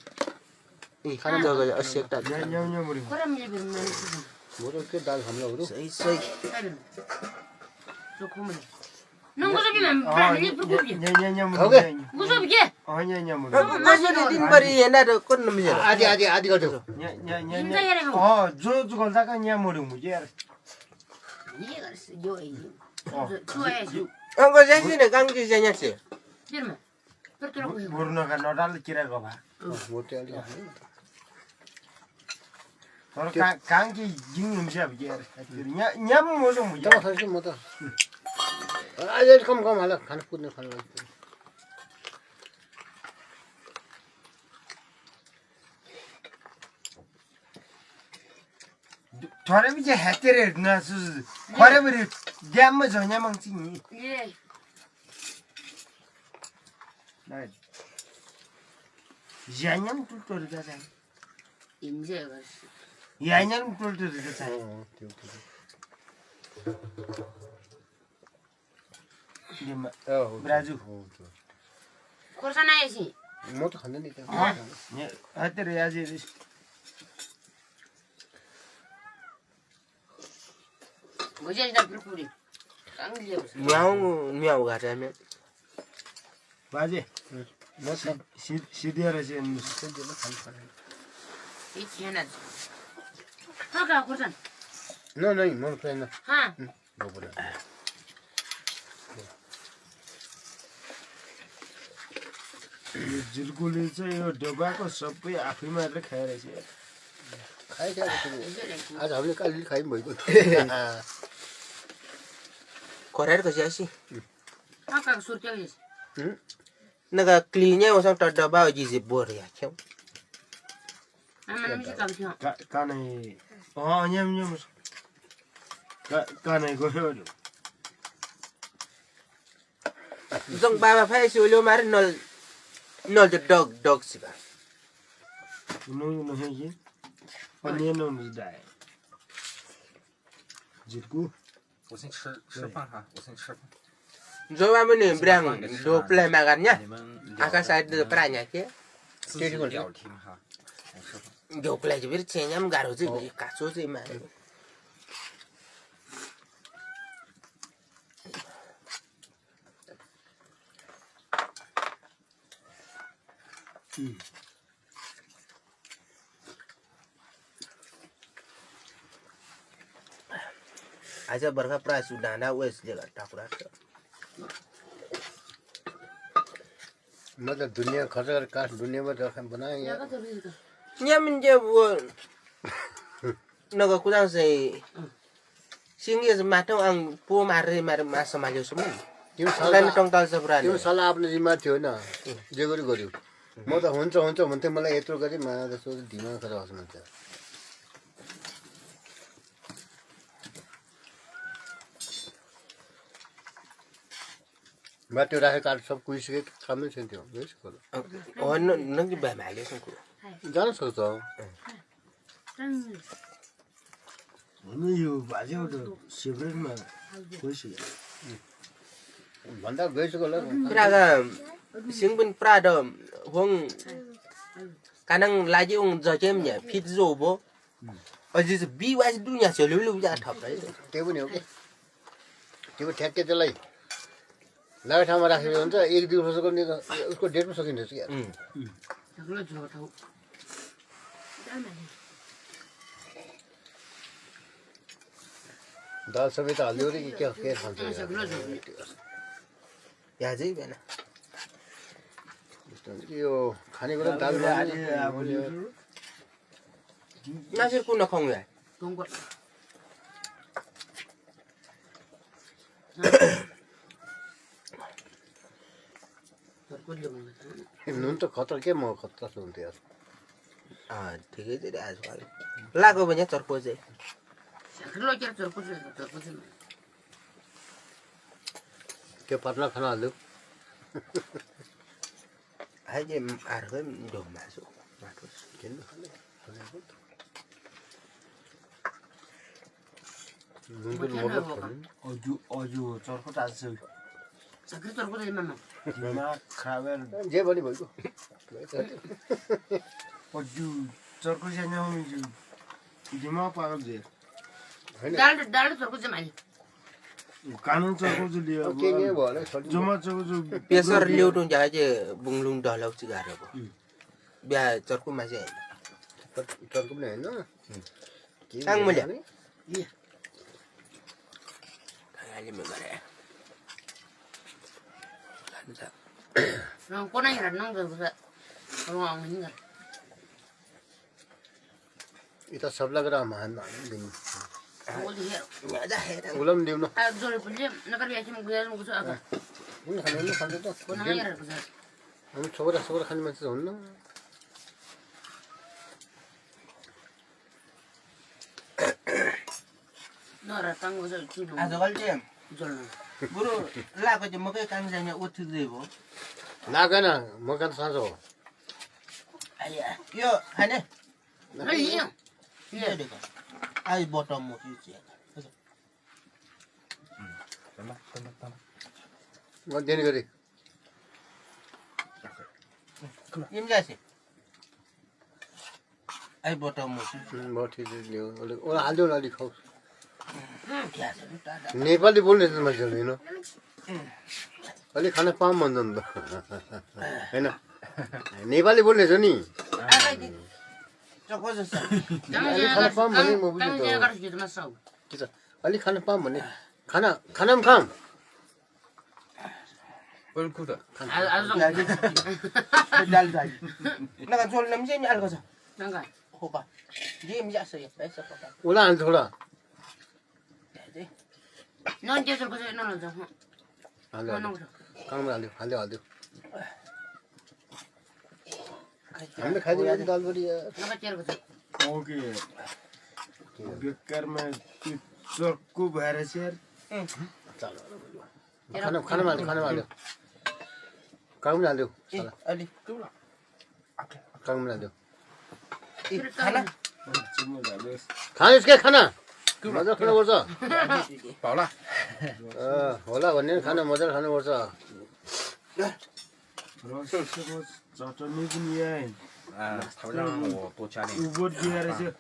Khana jaga asyik ta. nhớ một đường Korang milih bermain. 뭐도 그달 가면 그러고. Sai. Cukup ni. Nung musuh dia memang ni cukup dia. nhớ một Ok. đường Musuh dia. nhớ một đường Masuk din bari ena do kon nam jara. 아디 가죠. Indah ya reh. जो còn ra cái nhớ một đường một chứ Ni kan sejauh ini. Tua ya sih. Angko jasi ne kangki janya se. Firman. Pertolong aku. burno kan nó đã kira có ba 못 해. rồi càng cái dính nhầm sao vậy nhớ một số một 또 사실 못 해. 아이 컴 할라. 가는 곳에 가는 거. thoải bây giờ hết rồi nó khoare bây giờ đem mà rồi nhá mang gì Ye. này giá nhắm tụt tụt cái này Injek kan. giá nhắm tụt tụt cái này nhưng mà Brazil Kau sana ya sih. 못 가는니까. nhớ hết rồi à gì Gua jadi dah berkuli. Kang dia. Miau ga ta me. ba gì 못 해. 시디아 라지 Ini nak. Kau kau sana. 너너 못 해. Ha. 뭐 보래. जिर्कुले चाहिँ यो डब्बाको सबै आफै मात्र खाएर चाहिँ खाइजा आज हामीले कहिले खाइ भइगयो. Korer ko jasi. Kau kau surga ya sih. Naga klinya usang ta da ba ji zi bor ya kyau. Mana mesti kau tengok. कानै न्याम न्याम कानै गयो Zong ba phai si ulio mar nol the dog siga. No no हे कि अनि नो नि दाइ जिर्कु 我先吃饭哈，我先吃饭。 Zo ba men brang do play magan nya. 你们 Aka sa de pranya ke. 自己聊天哈，我吃饭。 Do play jibir chenyam garo zi ka so zi ma. Aja barka pra sudana wes jaga takura. मतलब दुनिया खर्च गरेर काठ दुनियाँमा राखेर बनाए Ya kau terus itu. Nyamin je wo naga kudang sai singi se matong ang pu mari masa majo sumu. तिम्रो Kan सल्लाह tong tal sabran. तिम्रो सल्लाह आफ्नो जिम्मा थियो होइन जे गर्यो म त हुन्छ भन्थेँ मलाई यत्रो गरेँ मलाई त सोच धिमा गरेर हस्नुहुन्छ त्यो राखेको काठ सब कुहिसक्यो खानै छैन त्यो Oh nang ba mali sungku. जान सक्छ अनि यो भाज्यो सेभरेटमा खोइसु भन्दा गइसक्यो होला Praga singbun prado hong kanang laji ung zajem nya fit zo bo. Aji se bi was dunya se lulu ja thap dai. त्यो पनि हो कि त्यो ठ्याक्कै त्यसलाई नयाँ ठाउँमा राखेको हुन्छ एक दुई वर्ष गर्ने उसको डेट पनि सकिन्छ कि Kalau jauh tahu. दाल सबै त हालिदियो कि के खान्छ Ya jai bena. यो खानेकुरा दाल Nasir kuna khong ya. Tunggu. नुन त खतर के म खतर हुन्थ्यो यार Ah, ठीक है तेरे आज वाले. Lago banyak terpose. Sakri lo kira terku sih. के पटना खाना हाल्यो अहिले अर्कै ढोग मासु माटोस् किन नुनपुर मगत अजु अजु चर्को टाल्छ Sakri terku sih mama. दिमाग खराब जे पनि भइगयो अजु चर्को छैन मिजु दिमाग पागल जे हैन Dal terku sih mali. कानुन चर्को जो लियो के के भयो छोडी जम्मा चर्को जो पेसर ल्याउनु जाए चाहिँ बुङलुङ ढलाउ चाहिँ गाह्रो भयो बिहा चर्कुमा चाहिँ होइन चर्को पनि हैन काङ मैले ए अहिले म गरे Nong ko na yun nong terku sih. Ruang ini kan. यता सबला गरेर मान दिनु Aku lihat. मजा हेर उलम दिउँ न Zole punya nak kerja cuma kerja cuma kusuk apa. उनी खानु खान्छ त Ko na yun kusuk. हामी छोरा छोरा खाने मान्छे त हुन्न Nora tang kusuk cuma. आजकल चाहिँ Zole. बरु लाएको चाहिँ मकै काम छैन ओथ्दै भयो लागेन मकान साँझो हो यो खाने Iya. यो देखो आई बटम म म दिने गरी इमजासे आई बटम म म ठिक ल्याउ ओला हाल्दिउ न अलिक खाऊ नेपाली बोल्ने मान्छेहरू होइन अलिक खान पाऊँ भन्छ नि त होइन नेपाली बोल्ने छ नि चको जस्तो अलिक खान पाऊँ भने म बुझ्छु Kami jangan harus gitu masuk. के छ अलिक खान पाऊँ भने खाना खाना पनि खाऊँ 얼굴다. Ada डाल डाल नका झोल नम चाहिँ नि अलको छ Jangan. हो बा जे मिजा सय पैसा पका उसलाई हाल्छ थोडा Non dia suruh kusuk non aja. हाल्यो हाल्यो काममा हाल्यो हाल्यो हाल्यो हामीले खाइदियो नि दालबडी Nak cari kusuk. ओके बेकारमा त्यो चर्को भएर चाहिँ खाना खानामा हाल्यो खानामा हाल्यो काममा हाल्यो अलि काममा हाल्यो खाना खाने के खाना मजा खानुपर्छ 饱了。 होला भन्ने खाना मजाले खानुपर्छ रसको चटनी पनि यहाँ 他们让我多加点， उबोट दिएर चाहिँ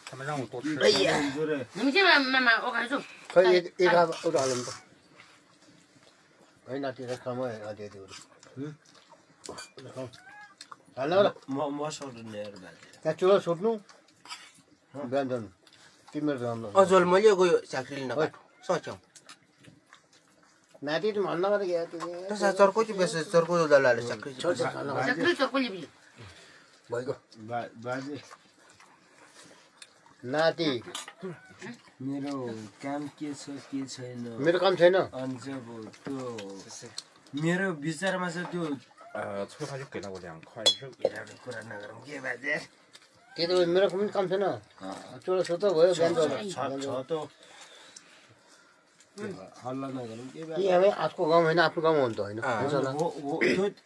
他们让我多吃。 हुन्छ रे Ni macam mama orang itu. खै एक हात एउटा हालौँ त होइन त्यो खाम अलिअलि हाल्न होला म सक्दैन यार भाइ त्यहाँ चुलो सुट्नु बिहान जानु तिमीहरू राम्रो अझोल मैले गयो चाकरी लिन सोच्यौ नाति त भन्न मात्रै गयो तिमी तसा चर्को चाहिँ बेस चर्को दलाले चाकरी Sakri cokol lebih. भइगयो बाजे नाति मेरो काम के छ के छैन मेरो काम छैन अनि चाहिँ अब त्यो मेरो विचारमा चाहिँ त्यो 催化就给了我2块肉。 केटाको कुरा नगरौँ के बाजे त्यो त मेरो पनि काम छैन चुलो सुत भयो बिहान छ त हल्ला नगरौँ के कि हामी आजको गाउँ होइन आफ्नो गाउँ हो नि त होइन हो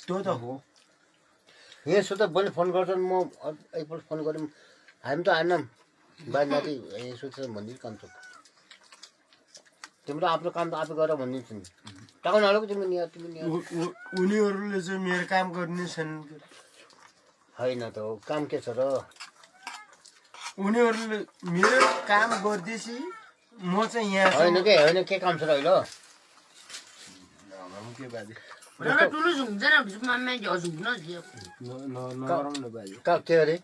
त्यो त हो यहाँ सुत बहिले फोन गर्छन् म एकपल्ट फोन गऱ्यौँ हामी त आएनौँ बाहिर नाति यसो छ भनिदिनु काम छ तिम्रो आफ्नो काम त आफै गर भनिदिन्छु नि टाउन हालेको तिमी नि तिमी उनीहरूले चाहिँ मेरो काम गर्ने छैन होइन त हो काम के छ र उनीहरूले मेरो काम गर्दैछ म चाहिँ यहाँ होइन के काम छ र अहिले के बाजे Orang dulu zung jangan bisa mama jauh zung no dia. नगरौँ न बाजे के अरे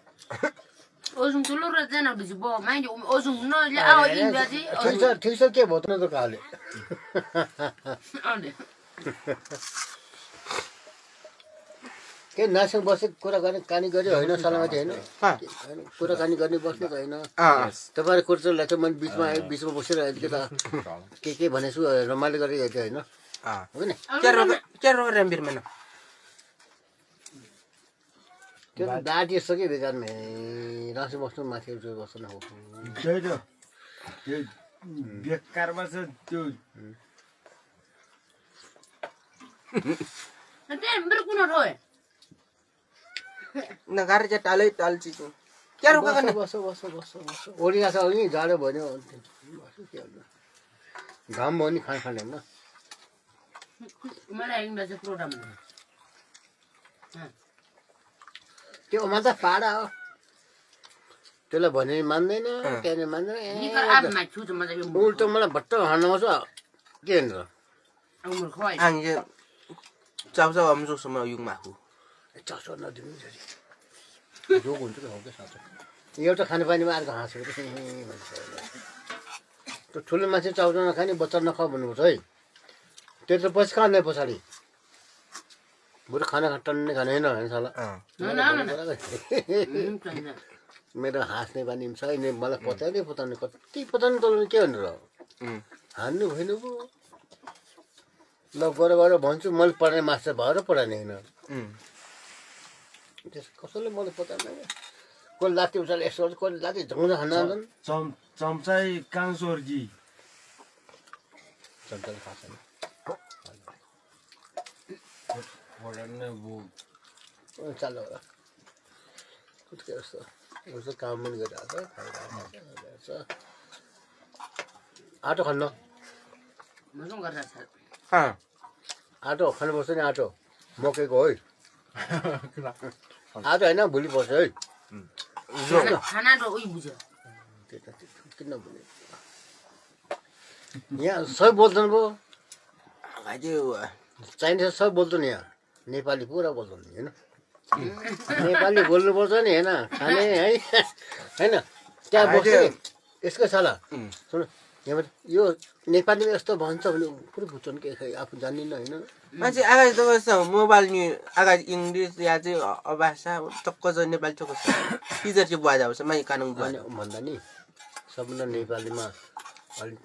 Ozung dulu jangan bisa bawa main dia ozung no dia awal ini berarti. ठिक छ के भयो त न त काले Ada. के नासँग बसेको कुराकानी कानी गऱ्यो होइन सलामती होइन कुराकानी गर्ने बस्ने त होइन तपाईँहरू कुर्चोलाई चाहिँ मैले बिचमा बसिरहेको थिएँ त के भनेछु रमाइलो गरिरहेको थिएँ होइन होइन चेरो रेम्बिर मेन त्यो दाँटिएछ कि बेकारमा रासी बस्नु माथि बस्नु हो त्यही त त्यो बेकारमा छ त्यो त्यहाँ मेरो कुन ठोए negara चाहिँ टालै टाल्ची छु क्या रोका गर्ने बस ओडिया छ नि जाडो भन्यो घाम भयो नि खान खाने होइन मलाई इन्डिया चाहिँ प्रोग्राम त्यो मात्र पाडा हो त्यसलाई भने मान्दैन त्यहाँनिर मान्दैन निकर आब माछु त मजा यो उल्टो मलाई भट्ट हान्न आउँछ के भनेर उमर खोइ ang je चाउ am जो sama yung mahu चसो नदिनु जति जोग हुन्छ कि हो कि साँचो एउटा खानेपानीमा अर्को हाँसेको त्यो ठुलो मान्छे चाउचाउ नखाने बच्चा नखा भन्नुपर्छ है त्यो त पछि खाने पछाडि बरु खाना टन्ने खाने होइन होइन साला मेरो हाँस्ने बानी पनि छैन मलाई पताउने कति पताउनु तलाउने के भनेर हान्नु भएन पो ल गएर भन्छु मैले पढाउने मास्टर भएर पढाउने होइन त्यस कसैले मलाई पताउने कोही लात्ती उचाले यस्तो गर्छ कोही लात्ती झुङ्गा खान जान्छन् चम्चाई काङसोर्जी चम्चाले खान्छ पढाउने बो चाल होला कुटके जस्तो काम पनि गरिरहेको छ आटो खन्न मसँग गर्छ आटो खानुपर्छ नि आटो मकैको है आटो होइन भोलि पर्छ है खाना त उही बुझ्यो किन भोलि यहाँ सबै बोल्छन् पो चाइनिज सबै बोल्छन् यहाँ नेपाली पुरा बोल्छन् होइन नेपाली बोल्नुपर्छ नि होइन खाने है होइन त्यहाँ बस्यो यसको साला सुन यहाँबाट यो नेपालीमा यस्तो भन्छ भने पुरै बुझ्छन् के खै आफू जान्दिनँ होइन मान्छे आगाज त कस्तो मोबाइल नि आगाज इङ्ग्लिस या चाहिँ भाषा टक्क चाहिँ नेपाली टक्क छ टिचर चाहिँ बुवा जाउँछ माइ कानुन बुवा भन्दा नि सबभन्दा नेपालीमा अलिक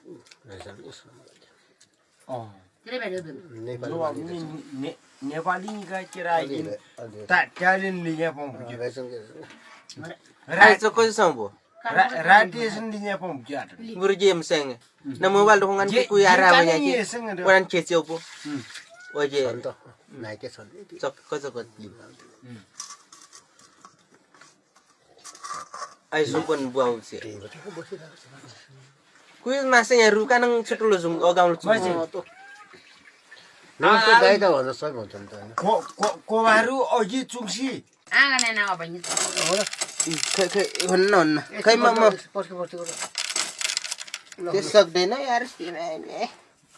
नेपाली निकायकेर ट्यालेन्ट लिया पाउँछ राइ चाहिँ कसैसँग भयो राडिएसन लिया पाउँछ buru game seng na mobile dong kan ku yara banyak ki orang kecil po oje अन्त नाइके छन् cok cok ai sumpon buau si kuis masanya ruka nang cetul zum ogam lu नमस्ते दाइ त भन्दा सबै हुन्छ नि त कोवाहरू अघि चुक्सी आँगन न अब नि honna kai mama पर्छ त्यो सक्दैन यार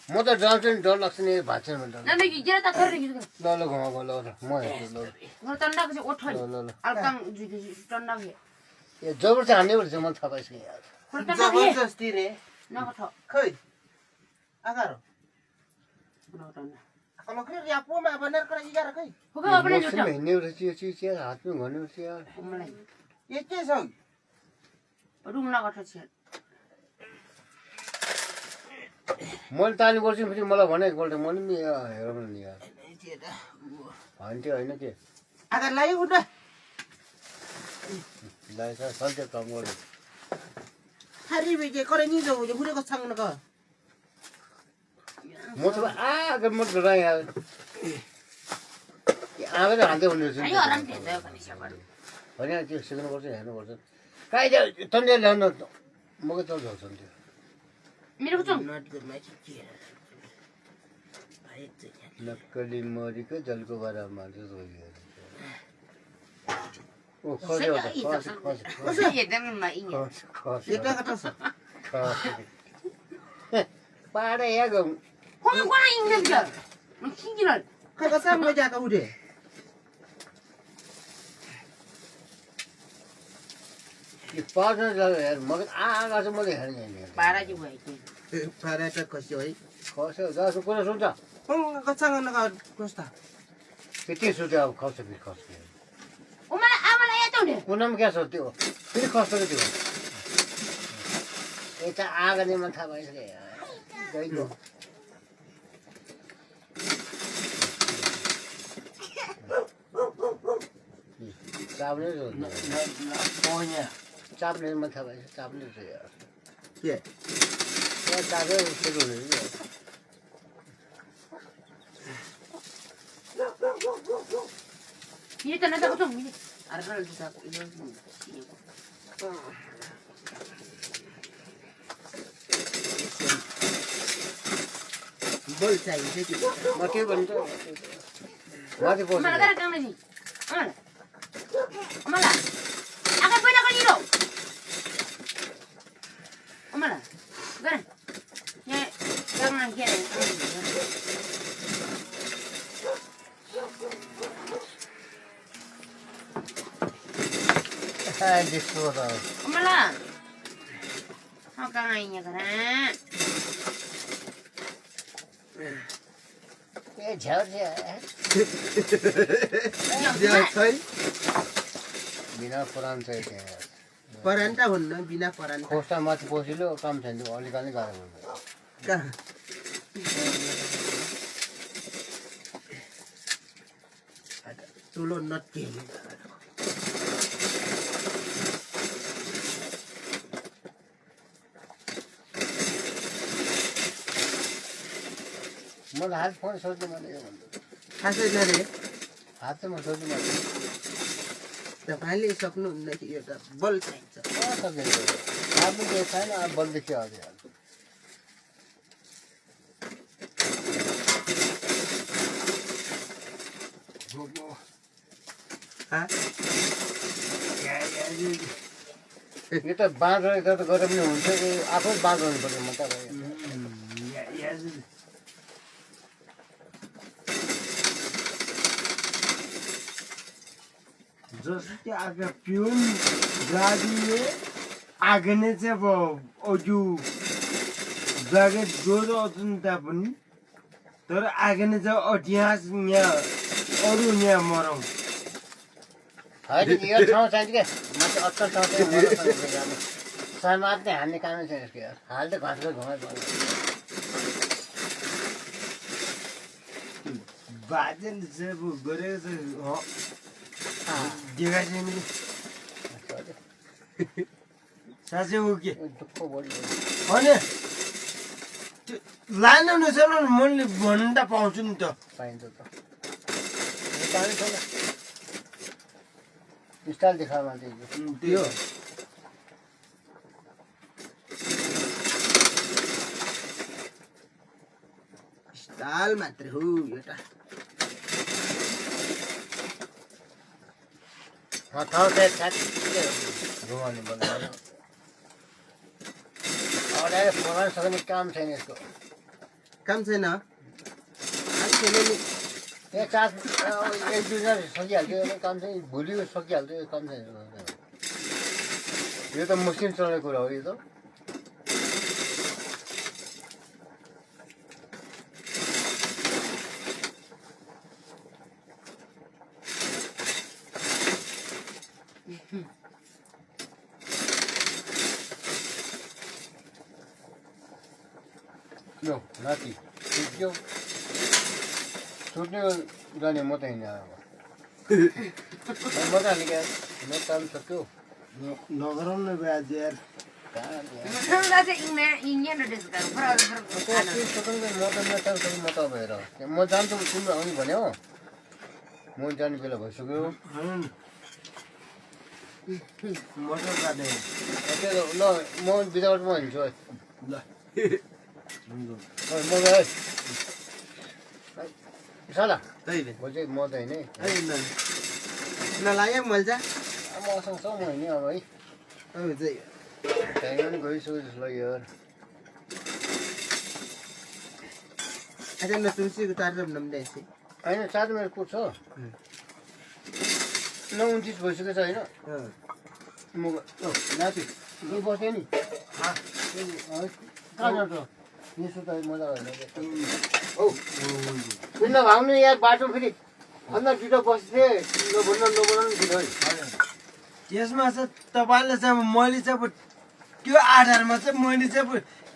म त डराउँछु नि डर लाग्छ नि भाँच्छ नि डर नन कि जेरा त खरे कि ल ल घाउ ल म हेर्छु ल घर तन्डा को ओठै ल ल अलकम जुदि तन्डा के ए जबर चाहिँ हान्ने पर्छ मलाई थाहा पाइसक्यो यार घर तन्डा के जबरजस्ती रे नगथ खै agaro न तन्डा kalau kira ya pun mah benar kira igar kai होगा अपने मौसम में हिँड्ने रहेछ यो चिज यार हातमा घर्ने रहेछ यार मलाई ये के छ रुम नगथ छ मैले ताली गर्छु फेरि मलाई भने एकपल्ट मैले पनि हेरौँ नि यार भन्थ्यो होइन के agar lagi udah लाइ सर सल्टे कम गर्यो hari beje kore ni jo je gure ko sang na ka म त अगर म डराएँ यार आएर हाल्दै हुने रहेछ आयो आराम के जायो भने सबर होइन त्यो सिक्नुपर्छ हेर्नुपर्छ कहीँ तन्डे ल्याउनु म के चल्छ त्यो मेरो को not good my chicken नक्कली मरीको जलको बारेमा ओ खस्यो कसो एकदम मा इङ itu kata sa पाडे या कोन कोन इङ दे जा म किन kai ka sang ga ka ude यो पार्न जायो यार मलाई आगा चाहिँ मैले हेर्ने नि पारा जी भए कि para ta kasio ai खस्यो जस्तो कुरा सुन्छ ka sang na ka kosta त्यति सुत्यो अब खस्छ फेरि खस्यो ओ मलाई आमालाई याद आउने कुनामा क्या छ त्यो फेरि खस्छ त्यो यता आगोले मन थाहा भइसक्यो यार गइलो चाप्ने पोइया चाप्ने मन थाहा भइसक्यो चाप्ने छ यार ye कागज सुरु हुने नि Ini tanah tak kosong ini. Ada kalau kita ini. बोल चाहिए कि म के भन्छ माथि बस्नु Mana gara kang nasi? Mana? Mana? Akan punya kau hero. Mana? Gara. Ye, kang nang kira. त्यस्तो त Mana? Kau kang ainya gara. ए झ्याउ झ्याउ छैन बिना पुराण चाहिँ त्यहाँ परान्टा हुन्न बिना परान्टा खोस्टा माथि पसिलो काम छैन अलिकति गाह्रो हुन्छ कहाँ चुलो नट्टी मलाई हात फोन सोध्नु मैले यो भन्दा खासै नरे हात चाहिँ म सोध्नु मैले तपाईँले सक्नुहुन्न कि एउटा बल चाहिन्छ सकिन्छ हात पनि केही छैन अब बलदेखि अझै यो त बाँधेर त गरेर पनि हुन्छ कि आफै बाँध्नु पर्यो म त जस्तो कि आगे पिउन गाडीले आगने चाहिँ अब अजु जागे जोरो अजुन त्यहाँ पनि तर आगने चाहिँ अठ्यास यहाँ अरू यहाँ मरौँ होइन यो ठाउँ चाहिन्छ क्या म चाहिँ असल ठाउँ चाहिँ समाज नै हान्ने कामै छैन यसको यार हाल त घरको घुमाइ पर्यो बाजेले चाहिँ अब गरेको चाहिँ देखा चाहिँ मैले साँच्चै हो कि दुःख बढी होइन त्यो लानु नसक्नु मैले भन्दा पाउँछु नि त पाइन्छ त पानी छैन स्टाइल देखामा त्यो स्टाइल मात्रै हो एउटा ठाउँ चाहिँ ठ्याक्कै घुमाउनु पर्ने अगाडि पुरानो सक्ने काम छैन यसको काम छैन यहाँ चार एक दुईजना सकिहाल्थ्यो यो काम चाहिँ भोलि सकिहाल्थ्यो यो काम चाहिँ यो त मुस्किल चल्ने कुरा हो यो त लो नाति सुत्यो सुत्ने जाने म त हिँड्ने अब मजा हाल्ने क्या मेरो काम सक्यो नगरौँ न ब्याज यार Masa चाहिँ इन्डिया न देश का फरक म त भएर म जान्छु तिम्रो आउने भन्यो म जाने बेला भइसक्यो मोटर काट्ने ल म बिदावटमा हिँड्छु है ल म गएँ साला तैले म चाहिँ म त हिँडेँ नलाग्यो मल्जा मसँग छ म हिँडेँ अब है चाहिँ टाइम पनि गइसक्यो जस्तो लाग्यो यार अच्छा न तुलसीको तार नम्दै यसै होइन 7 मिनट पुग्छ 9:29 भइसकेको छ होइन म नाति यही बसेँ नि कहाँ जान्छ यसो त मजा होइन नभाग्नु यार बाटो फेरि भन्दा ढिलो बस्थे नबोल्नु ढिलो है त्यसमा चाहिँ तपाईँले चाहिँ अब मैले चाहिँ अब त्यो आधारमा चाहिँ मैले चाहिँ अब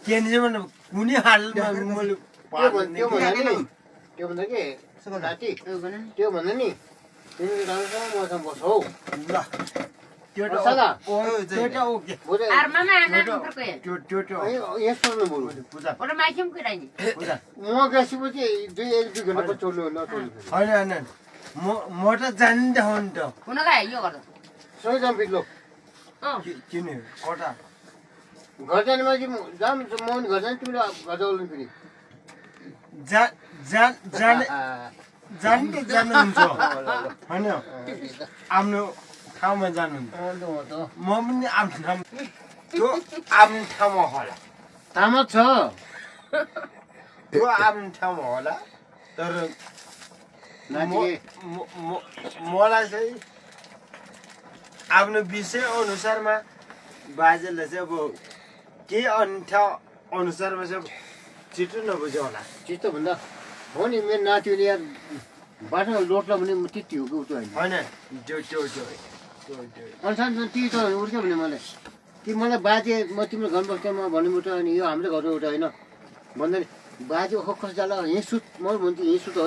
के भने कुनै हालमा मैले त्यो भन्दा के नाति त्यो भन्दा नि तिमीले राम्रोसँग मसँग बस्छौ ल सादा त्यो ओके बोले Armama na perkoe. त्यो यस्तो न बोलु पूजा Ora macam ke ni. पूजा म गएपछि 2 घन्टा पछि चल्नु नचल्नु होइन होइन म त जान्दै हो नि त Kuna ka yo garda. सबै जाम बिग्लो किन कता घर जानेमा चाहिँ जाम म नि घर जाने तिमीले घर जाउनु फेरि जान्दै जानुहुन्छ होइन आफ्नो ठाउँमा जानुहुन्छ म पनि आफ्नो ठाउँ त्यो आफ्नो ठाउँमा होला तामा छ त्यो आफ्नो ठाउँमा होला तर नातिले मलाई चाहिँ आफ्नो विषय अनुसारमा बाजेले चाहिँ अब के अन्ठा अनुसारमा चाहिँ छिटो नबुझ्यो होला चित्त भन्दा हो नि मेरो नातिले यार बाटोमा लोट्ला भने म त्यति हो कि उतो होइन होइन त्यो अनुसार ती त उठ्यो भने मलाई ती मलाई बाजे म तिम्रो घर बस्दैमा भन्नु उठ्यो अनि यो हाम्रो घर उठ्यो होइन भन्दा बाजे खस जाला यहीँ सुत म भन्छु यहीँ सुत है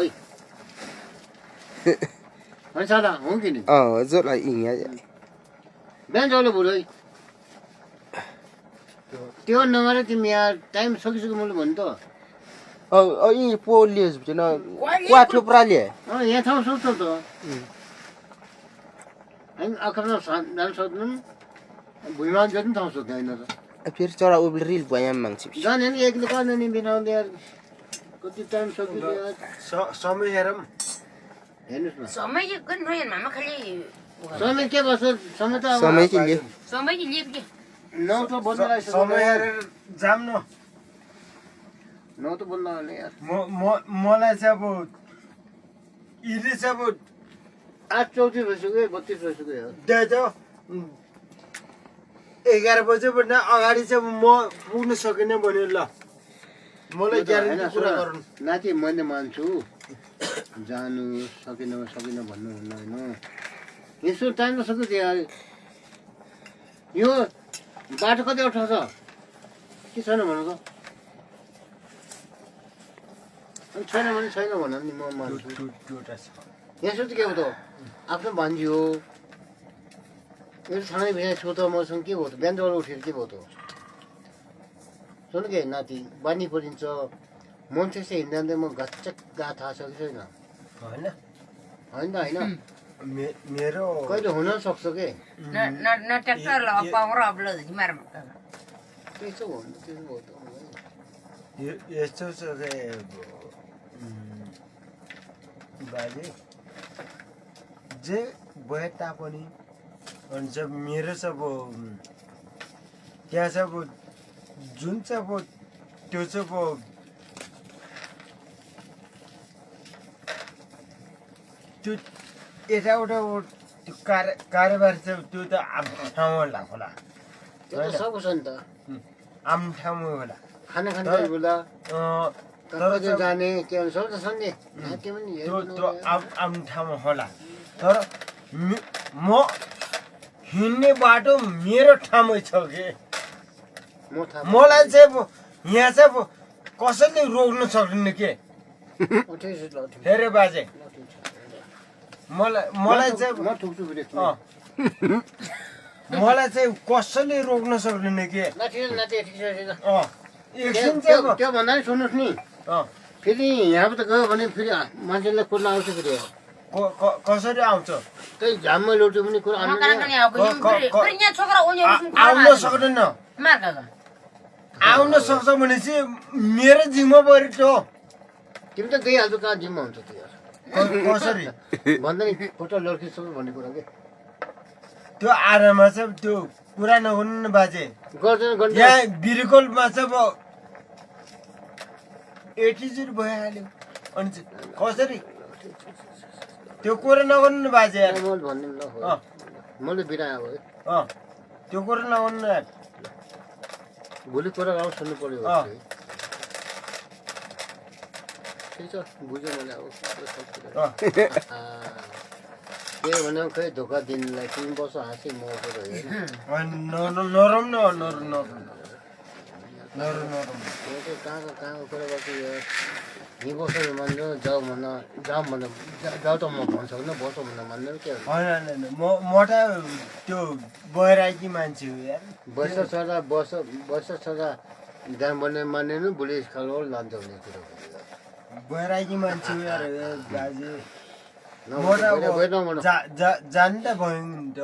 होइन सादा हो कि नि हजुरलाई यहाँ बिहान जाउलो बुढो है त्यो नगरेर तिमी यहाँ टाइम सकिसक्यो मैले भन्नु त यी पोलियोस् न क्वा थुप्राले यहाँ ठाउँ सोध्छ त होइन आकाशमा जानु सक्दैन भुइँमा जति पनि ठाउँ सोध्दैन होइन त फेरि चरा उब्ले रिल भयो माग्छ जाने नि एकले गर्नु नि बिनाउँदै यार कति टाइम सक्यो यार समय हेरौँ हेर्नुहोस् न Somai je kan hoyan mama khali. समय के बस्छ समय त अब समय चाहिँ लियो Somai je liep je. 9 त बज्न लाग्छ समय हेरेर जाऊँ न 9 त बज्न लाग्ने यार मलाई चाहिँ अब यदि चाहिँ अब 8:34 भइसक्यो 32 भइसक्यो यार त्यही त 11 बजेभन्दा अगाडि चाहिँ म पुग्न सकिनँ भने ल मलाई ग्यारेन्टी कुरा गरौँ नाति मैले मान्छु जानु सकिन भन्नुहुन्न होइन यसो टाइममा सक्यो त्यो यार यो बाटो कति अप्ठ्यारो छ के छैन भन्नु त अनि छैन भने छैन भन नि म मान्छु यसो त के हो त आफ्नो भान्जी हो यो सँगै बिना छु त मसँग के भयो त बिहान जब उठेर के भयो त सुन के नाति बानी परिन्छ मान्छे चाहिँ हिँड्दा म घच्चक गा थाहा छ कि छैन होइन होइन त होइन मेरो कहिले हुन सक्छ के Na tractor la power up la di mar. त्यसो भन्नु त्यसो भयो त यस्तो छ बाजे जे भए तापनि अनि चाहिँ मेरो चाहिँ अब त्यहाँ चाहिँ अब जुन चाहिँ अब त्यो चाहिँ अब त्यो यताउता त्यो कारोबार चाहिँ त्यो त आफ्नो ठाउँमा होला त्यो त सब छ नि त आफ्नो ठाउँमा होला खाना खाने बेला तर जाने के भन्छ सब त छ नि त्यो पनि त्यो आफ्नो ठाउँमा होला तर म हिँड्ने बाटो मेरो ठाउँमै छ कि मलाई चाहिँ अब यहाँ चाहिँ अब कसैले रोक्न सक्दैन के हेरे बाजे मलाई चाहिँ म ठुक्छु फेरि मलाई चाहिँ कसैले रोक्न सक्दैन के एकछिन चाहिँ अब त्यो भन्दा नि सुन्नुहोस् नि फेरि यहाँबाट गयो भने फेरि मान्छेलाई खोज्न आउँछ फेरि कसरी आउँछ त्यही झाममा लौट्यो भने कुरा Ma kana kani aku ni. Nya chokra onyo musum आउन सक्दैन Mar kaga. आउन सक्छ भने चाहिँ मेरो जिम्मा पऱ्यो त्यो तिमी त गइहाल्छौ कहाँ जिम्मा हुन्छ त्यो कसरी भन्दा नि फोटो लड्किसक्यो भन्ने कुरा के त्यो आधारमा चाहिँ त्यो कुरा नगर्नु न बाजे गर्दैन गर्दैन यहाँ बिरकोलमा चाहिँ अब एटिच्युड भइहाल्यो अनि चाहिँ कसरी त्यो कुरा नगर्नु न बाजे यार मैले भन्ने ल मैले बिराएँ अब है त्यो कुरा नगर्नु न यार भोलि कुरा गाउँ सुन्नु पर्यो ठिक छ बुझ्यो मैले अब के भन्यो खै धोका दिनलाई तिमी बस्छ हाँसी म नरम न नरम कहाँ कुरा गर्छु हि बसो मान्दैन जाऊ भन्न जाऊ भन्न जाऊ त म भन्न सक्दिनँ बसो भन्न मान्दैन के होइन म त त्यो बहिराकी मान्छे हो यार बस छोरा जाम भन्ने मान्दैन बुढी खालो लान्छ भन्ने कुरो बहिराकी मान्छे हो यार बाजे न जान त भयो नि त